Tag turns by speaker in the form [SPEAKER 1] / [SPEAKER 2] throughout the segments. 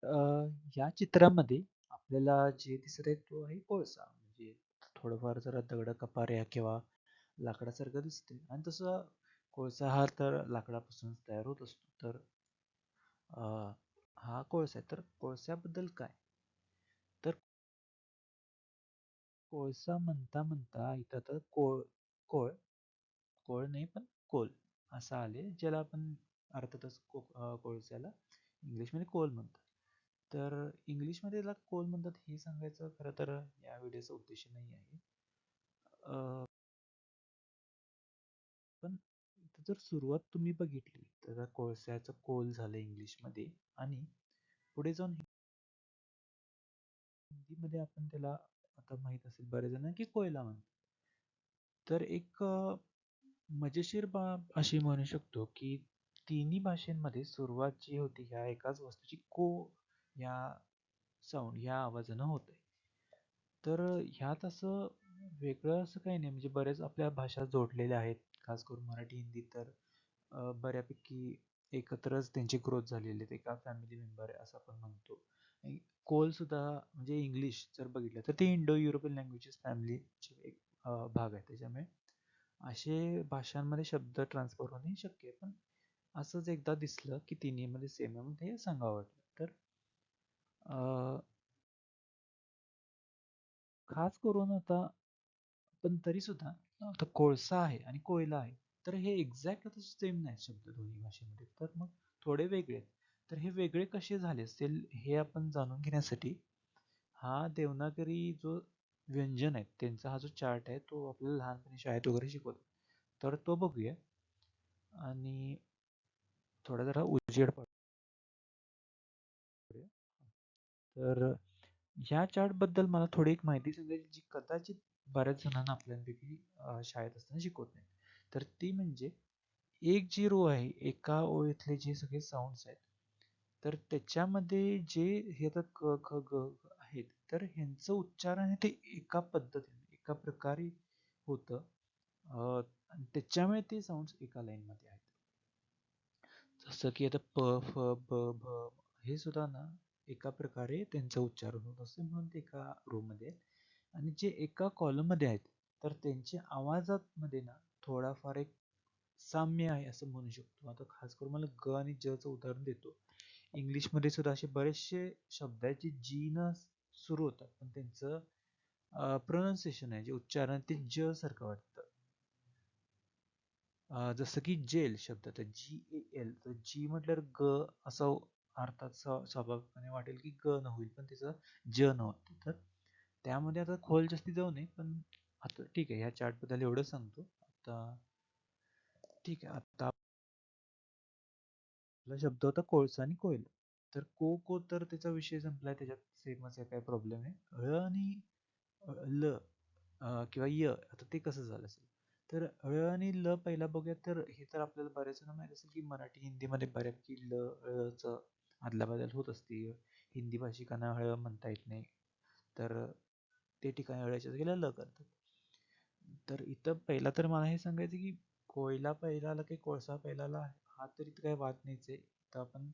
[SPEAKER 1] अ, या चित्रामध्ये आपल्याला जे दिसत आहे तो आहे कोळसा. म्हणजे थोडंफार जरा दगड कपाऱ्या किंवा लाकडासारखं दिसते आणि तसं कोळसा हा तर लाकडापासूनच तयार होत असतो. तर अ, हा कोळसा आहे. तर कोळशाबद्दल काय? तर कोळसा म्हणता म्हणता इथं तर कोळ कोळ नाही पण कोल असं आले, ज्याला आपण अर्थातच कोळशाला इंग्लिशमध्ये कोल म्हणतात. तर इंग्लिशमध्ये त्याला कोल म्हणतात हे सांगायचं खरं तर या व्हिडिओचा उद्देश नाही आहे. अ, पण इथं जर सुरुवात तुम्ही बघितली तर कोळशाचं कोल झालं इंग्लिशमध्ये आणि पुढे जाऊन हिंदीमध्ये आपण त्याला आता माहित असेल बरेच जण की कोयला म्हणतात. तर एक मजेशीर बाब अशी म्हणू शकतो की तिन्ही भाषांमध्ये सुरुवात जी होती ह्या एकाच वस्तूची या साऊंड ह्या आवाजानं होते. तर ह्यात असं वेगळं असं काही नाही, म्हणजे बरेच आपल्या भाषा जोडलेल्या आहेत. खास करून मराठी हिंदी तर बऱ्यापैकी एकत्रच त्यांची ग्रोथ झालेली आहे, एका फॅमिली मेंबर आहे असं आपण म्हणतो. आणि कोल सुद्धा म्हणजे इंग्लिश जर बघितलं तर ते इंडो युरोपियन लँग्वेजेस फॅमिलीचे एक भाग आहे. त्याच्यामुळे असे भाषांमध्ये शब्द ट्रान्सफर होणे शक्य आहे. पण असंच एकदा दिसलं की तिन्हीमध्ये सेम आहे म्हणून हे सांगावं वाटलं. तर खास करून आता पण तरी सुद्धा आता कोळसा आहे आणि कोयला आहे, तर हे एक्झॅक्ट आता सेम नाही शब्द दोन्ही भाषेमध्ये, तर मग थोडे वेगळे आहेत. तर हे वेगळे कसे झाले असतील हे आपण जाणून घेण्यासाठी हा देवनागरी जो व्यंजन आहेत त्यांचा हा जो चार्ट आहे तो आपल्याला लहानपणी शाळेत वगैरे शिकवतो. तर तो बघूया आणि थोडा जरा उजेड पाडूया. तर ह्या चार्ट बद्दल मला थोडी एक माहिती सांगायची जी कदाचित बऱ्याच जणांना आपल्यापैकी शाळेत असताना शिकवत नाही. तर ती म्हणजे एक जी रो आहे एका ओळीतले जे सगळे साऊंड्स आहेत, तर त्याच्यामध्ये जे हे आता क ख ग घ आहेत, तर ह्यांचं उच्चारण हे ते एका पद्धतीने एका प्रकारे होतं. आणि त्याच्यामुळे ते साऊंड्स एका लाईनमध्ये आहेत. जसं की आता प फ ब भ हे सुद्धा ना एका प्रकारे त्यांचं उच्चारण होत असते म्हणून ते एका मध्ये आहेत. आणि जे एका कॉलम मध्ये आहेत तर त्यांच्या आवाजात मध्ये ना थोडाफार एक साम्य आहे असं म्हणू शकतो. आता खास करून मला ग आणि ज चं उदाहरण देतो. इंग्लिशमध्ये सुद्धा असे बरेचसे शब्द आहेत जे जी न सुरू होतात पण त्यांचं प्रोनाऊन्सिएशन आहे जे उच्चारण ते ज सारखं वाटतं. जसं की जेल शब्द तर GAL, तर जी म्हटल्यावर ग असं अर्थात स्वाभाविकपणे वाटेल की ग न होईल पण त्याचं ज न होतं. तर त्यामध्ये आता खोल जास्ती जाऊ नये, पण आता ठीक आहे ह्या चार्ट बद्दल एवढं सांगतो. आता ठीक आहे, आता आपला शब्द होता कोळसा आणि कोयला. तर को तर त्याचा विषय संपलाय, त्याच्यात सेमच आहे, काय प्रॉब्लेम आहे. ळ आणि ल किंवा य आता ते कसं झालं असेल. तर ळ आणि ल पहिला बघूया. तर हे तर आपल्याला बऱ्याच जण माहित असेल की मराठी हिंदीमध्ये बऱ्यापैकी ळचं आदलाबदल होत असते. हिंदी भाषिकांना ळ म्हणता येत नाही, तर ते ठिकाणी ळच्या जागेला ल करतात. तर इथं पहिला तर मला हे सांगायचं की कोयला पहिला आला की कोळसा पहिला आला हा तर इथं काही वाद नाहीच आहे. इथं आपण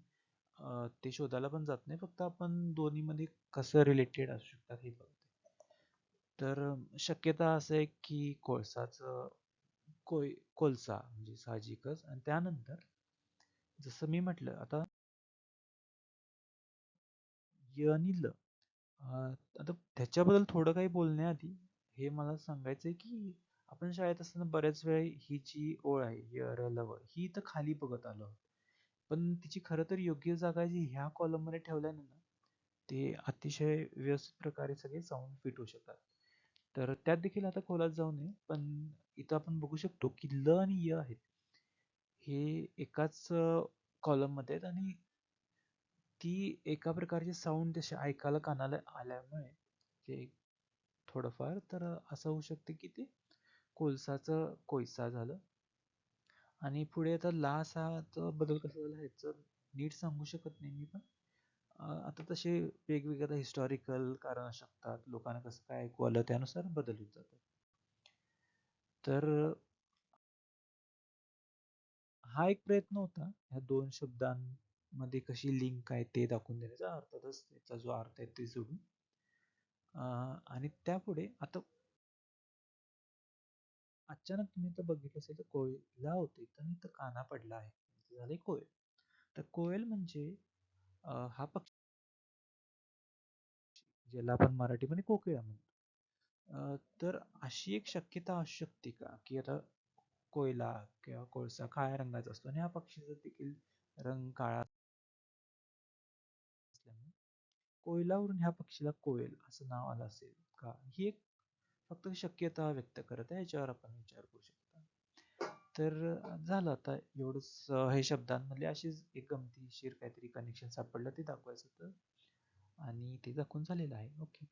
[SPEAKER 1] ते शोधायला पण जात नाही, फक्त आपण दोन्हीमध्ये कसं रिलेटेड असू शकतात हे बघतो. तर शक्यता असं आहे की कोळसा म्हणजे साहजिकच. आणि त्यानंतर जसं मी म्हटलं आता य आणि ल, आता त्याच्याबद्दल थोडं काही बोलण्याआधी हे मला सांगायचंय की आपण शाळेत असताना बऱ्याच वेळा ही जी ओळ आहे य र ल व ही तर खाली बघत आलो आहोत. पण तिची खरं तर योग्य जागा जी ह्या कॉलम मध्ये ठेवल्याने ना ते अतिशय व्यवस्थित प्रकारे सगळे साऊंड फिट होऊ शकतात. तर त्यात देखील आता खोलात जाऊ नये, पण इथं आपण बघू शकतो की ल आणि य आहेत हे एकाच कॉलम मध्ये आहेत आणि ती एका प्रकारचे साऊंड जसे ऐकायला कानाला आल्यामुळे ते थोडंफार तर असं होऊ शकतं की ते कोळसाचं कोयसा झालं. आणि पुढे आता लासाचा बदल कसा झाला ह्याचं नीट सांगू शकत नाही मी, पण आता तसे वेगवेगळे आता हिस्टॉरिकल कारण असू शकतात, लोकांना कसं काय ऐकू आलं त्यानुसार बदल होत जातात. तर हा एक प्रयत्न होता ह्या दोन शब्दां मध्ये कशी लिंक आहे ते दाखवून देण्याचा अर्थातच त्याचा जो अर्थ आहे ते सोडून आणि त्यापुढे आता अचानक तुम्ही तर बघितलं असेल तर कोयला होते तर इथं काना पडला आहे झाले कोयल. तर कोयल म्हणजे हा पक्षी ज्याला आपण मराठीमध्ये कोकिळा म्हणतो. तर अशी एक शक्यता असू शकते का की आता कोयला किंवा कोळसा काळ्या रंगाचा असतो आणि हा पक्षीचा देखील रंग काळा असल्यामुळे कोयलावरून ह्या पक्षीला कोयल असं नाव आलं असेल का ही एक फक्त शक्यता व्यक्त करत आहे याच्यावर आपण विचार करू शकता. तर झालं आता एवढंच हे शब्दांमधले अशीच एक गमतीशीर काहीतरी कनेक्शन सापडलं ते दाखवायचं होतं आणि ते दाखवून झालेलं आहे. ओके.